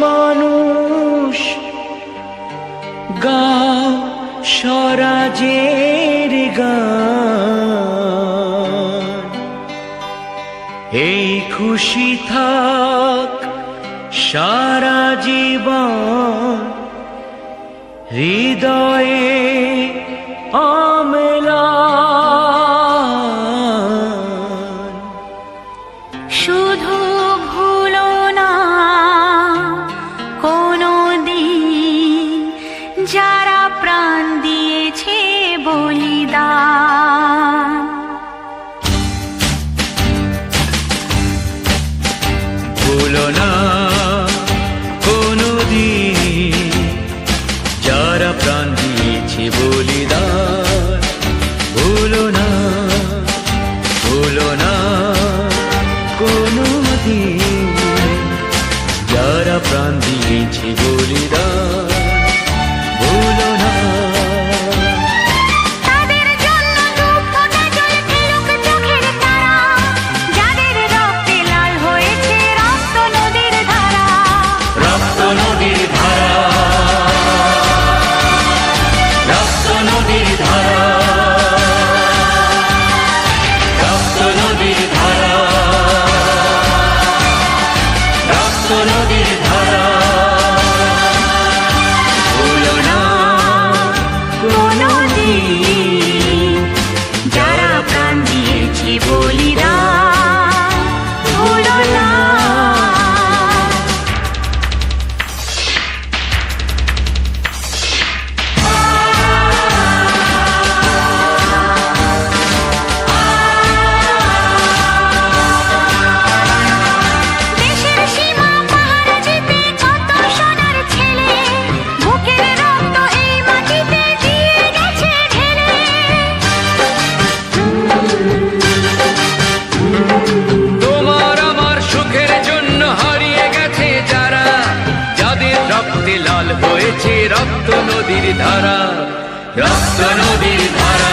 মানুষ গাও স্বরাজের গান। এই খুশি থাক সারা জীবন হৃদয়ে অম্লান। শুধু ভুলো না কোনো দিন যারা প্রাণ দিয়েছে বলিদান। ভুলো না কোনো দিন যারা প্রাণ দিয়েছে বলিদান। ভুলো না, ভুলো না কোনো দিন যারা প্রাণ দিয়েছে বলিদান। ভুলো না। তাদের জন্য দু ফোঁটা জল ফেলুক চোখের তারা, যাদের রক্তে লাল হয়েছে রক্ত নদীর ধারা। রক্ত নদীর ধারা, রক্ত নদীর ধারা, রক্ত নদীর ধারা, রক্ত নদীর ধারা। ভুলো না কোনো দিন যারা প্রাণ দিয়েছে বলিদান। ভুলো না। দেশের সীমা পাহাড় যেতে কত সোনার ছেলে, বুকের রক্ত এই মাটিতে দিয়ে গেছে ঢেলে। তোমার আমার সুখের জন্য হারিয়ে গেছে যারা, যাদের রক্তে লাল হয়েছে রক্ত নদীর ধারা। রক্ত নদীর ধারা,